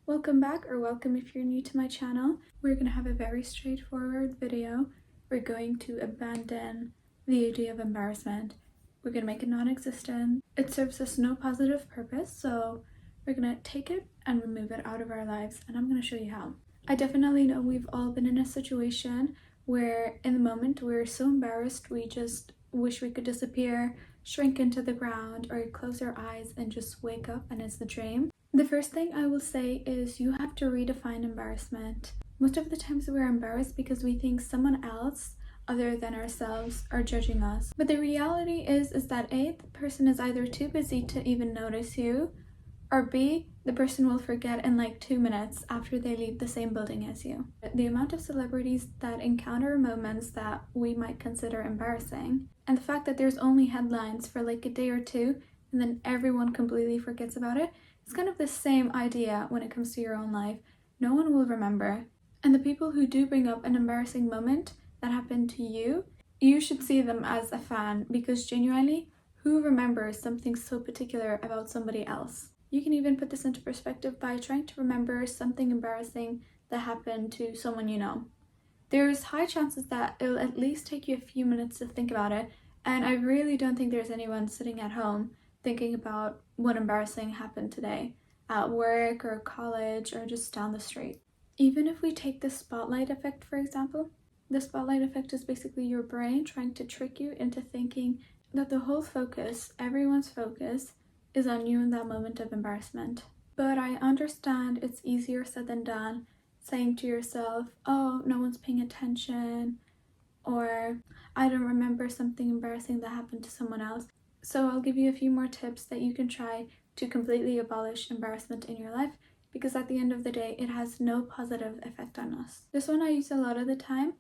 Welcome back, or welcome if you're new to my channel. We're going to have a very straightforward video. We're going to abandon the idea of embarrassment. We're going to make it non-existent. It serves us no positive purpose, so we're going to take it and remove it out of our lives, and I'm going to show you how. I definitely know we've all been in a situation where in the moment we're so embarrassed we just wish we could disappear, shrink into the ground, or close our eyes and just wake up and it's the dream. The first thing I will say is you have to redefine embarrassment. Most of the times we're embarrassed because we think someone else other than ourselves are judging us. But the reality is that A, the person is either too busy to even notice you, or B, the person will forget in like 2 minutes after they leave the same building as you. The amount of celebrities that encounter moments that we might consider embarrassing, and the fact that there's only headlines for like a day or two and then everyone completely forgets about it, it's kind of the same idea when it comes to your own life. No one will remember. And the people who do bring up an embarrassing moment that happened to you, you should see them as a fan, because genuinely, who remembers something so particular about somebody else? You can even put this into perspective by trying to remember something embarrassing that happened to someone you know. There's high chances that it'll at least take you a few minutes to think about it, and I really don't think there's anyone sitting at home thinking about what embarrassing happened today at work or college or just down the street. Even if we take the spotlight effect, for example, the spotlight effect is basically your brain trying to trick you into thinking that the whole focus, everyone's focus, is on you in that moment of embarrassment. But I understand it's easier said than done, saying to yourself, oh, no one's paying attention, or I don't remember something embarrassing that happened to someone else. So I'll give you a few more tips that you can try to completely abolish embarrassment in your life, because at the end of the day, it has no positive effect on us. This one I use a lot of the time,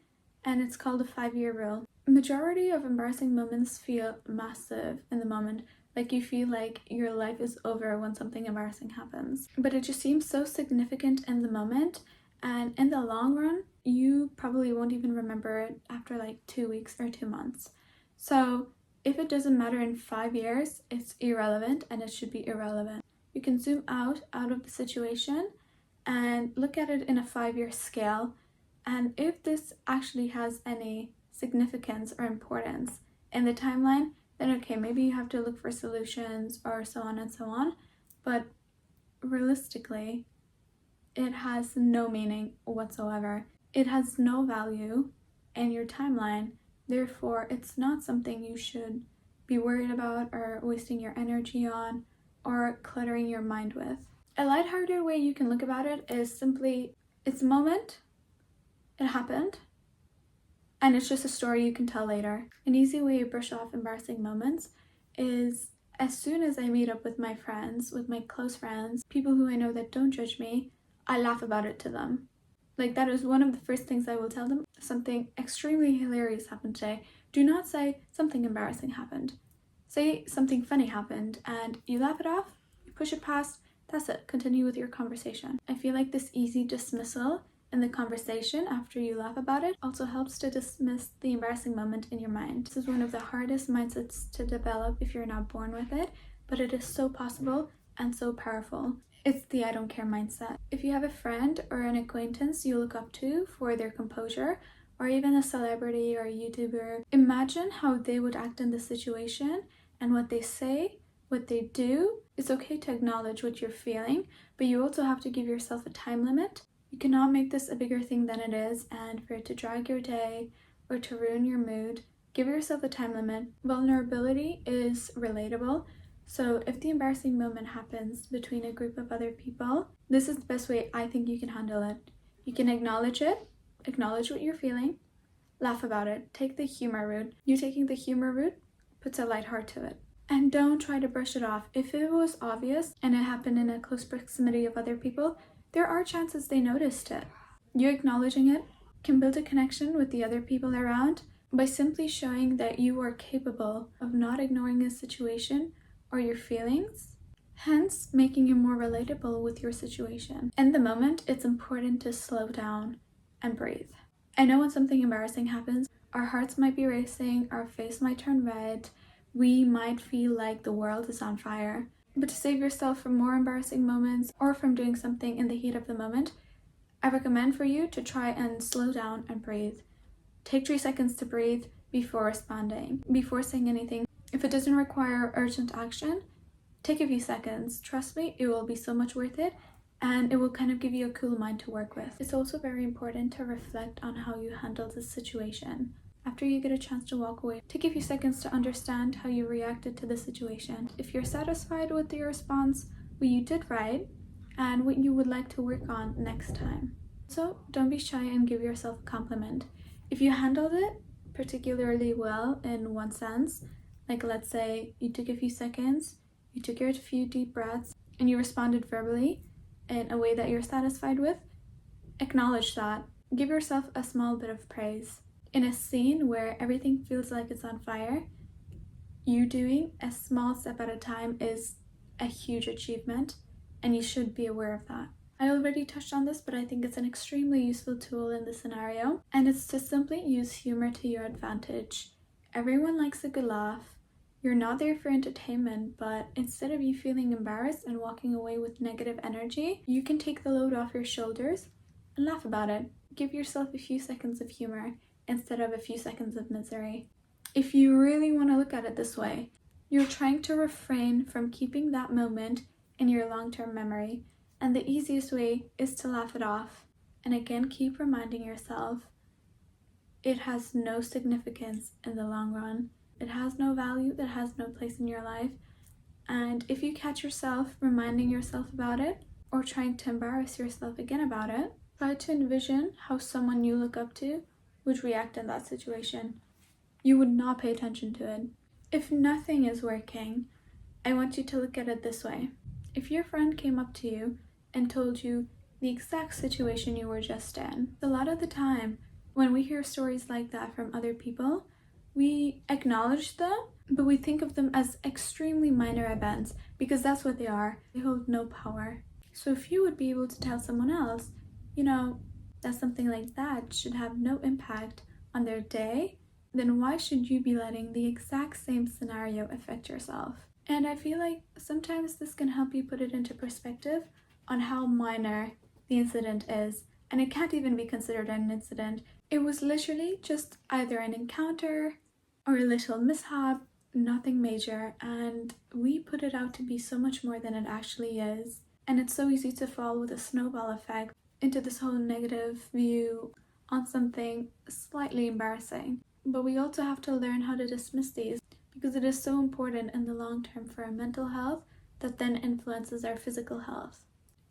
and it's called the 5-year rule. Majority of embarrassing moments feel massive in the moment, like you feel like your life is over when something embarrassing happens. But it just seems so significant in the moment, and in the long run, you probably won't even remember it after like 2 weeks or 2 months. So if it doesn't matter in 5 years, it's irrelevant, and it should be irrelevant. You can zoom out of the situation and look at it in a 5-year scale, and if this actually has any significance or importance in the timeline, then okay, maybe you have to look for solutions or so on and so on, but realistically, it has no meaning whatsoever. It has no value in your timeline. Therefore, it's not something you should be worried about or wasting your energy on or cluttering your mind with. A lighthearted way you can look about it is simply, it's a moment, it happened, and it's just a story you can tell later. An easy way to brush off embarrassing moments is, as soon as I meet up with my friends, with my close friends, people who I know that don't judge me, I laugh about it to them. Like, that is one of the first things I will tell them. Something extremely hilarious happened today. Do not say something embarrassing happened. Say something funny happened and you laugh it off, you push it past, that's it. Continue with your conversation. I feel like this easy dismissal in the conversation after you laugh about it also helps to dismiss the embarrassing moment in your mind. This is one of the hardest mindsets to develop if you're not born with it, but it is so possible and so powerful. It's the I don't care mindset. If you have a friend or an acquaintance you look up to for their composure, or even a celebrity or a YouTuber, imagine how they would act in this situation and what they say, what they do. It's okay to acknowledge what you're feeling, but you also have to give yourself a time limit. You cannot make this a bigger thing than it is, and for it to drag your day or to ruin your mood, give yourself a time limit. Vulnerability is relatable. So if the embarrassing moment happens between a group of other people, this is the best way I think you can handle it. You can acknowledge it, acknowledge what you're feeling, laugh about it, take the humor route. You taking the humor route puts a light heart to it. And don't try to brush it off. If it was obvious and it happened in a close proximity of other people, there are chances they noticed it. You acknowledging it can build a connection with the other people around by simply showing that you are capable of not ignoring a situation or your feelings, hence making you more relatable with your situation. In the moment, it's important to slow down and breathe. I know when something embarrassing happens, our hearts might be racing, our face might turn red, we might feel like the world is on fire. But to save yourself from more embarrassing moments or from doing something in the heat of the moment, I recommend for you to try and slow down and breathe. Take 3 seconds to breathe before responding, before saying anything. If it doesn't require urgent action, take a few seconds. Trust me, it will be so much worth it, and it will kind of give you a cool mind to work with. It's also very important to reflect on how you handled the situation. After you get a chance to walk away, take a few seconds to understand how you reacted to the situation. If you're satisfied with your response, what you did right, and what you would like to work on next time. So don't be shy and give yourself a compliment. If you handled it particularly well in one sense, like let's say you took a few seconds, you took a few deep breaths, and you responded verbally in a way that you're satisfied with, acknowledge that. Give yourself a small bit of praise. In a scene where everything feels like it's on fire, you doing a small step at a time is a huge achievement, and you should be aware of that. I already touched on this, but I think it's an extremely useful tool in this scenario, and it's to simply use humor to your advantage. Everyone likes a good laugh. You're not there for entertainment, but instead of you feeling embarrassed and walking away with negative energy, you can take the load off your shoulders and laugh about it. Give yourself a few seconds of humor instead of a few seconds of misery. If you really want to look at it this way, you're trying to refrain from keeping that moment in your long-term memory, and the easiest way is to laugh it off. And again, keep reminding yourself it has no significance in the long run. It has no value, that has no place in your life. And if you catch yourself reminding yourself about it or trying to embarrass yourself again about it, try to envision how someone you look up to would react in that situation. You would not pay attention to it. If nothing is working, I want you to look at it this way. If your friend came up to you and told you the exact situation you were just in, a lot of the time when we hear stories like that from other people, we acknowledge them, but we think of them as extremely minor events because that's what they are. They hold no power. So if you would be able to tell someone else, that something like that should have no impact on their day, then why should you be letting the exact same scenario affect yourself? And I feel like sometimes this can help you put it into perspective on how minor the incident is. And it can't even be considered an incident. It was literally just either an encounter or a little mishap, nothing major, and we put it out to be so much more than it actually is. And it's so easy to fall with a snowball effect into this whole negative view on something slightly embarrassing. But we also have to learn how to dismiss these because it is so important in the long term for our mental health that then influences our physical health.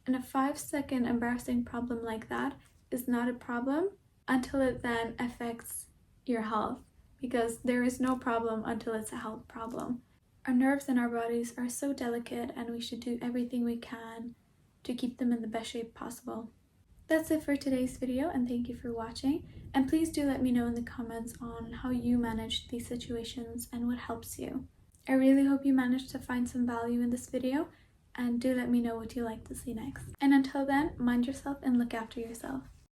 And a 5-second embarrassing problem like that is not a problem until it then affects your health, because there is no problem until it's a health problem. Our nerves and our bodies are so delicate, and we should do everything we can to keep them in the best shape possible. That's it for today's video, and thank you for watching. And please do let me know in the comments on how you manage these situations and what helps you. I really hope you managed to find some value in this video, and do let me know what you'd like to see next. And until then, mind yourself and look after yourself.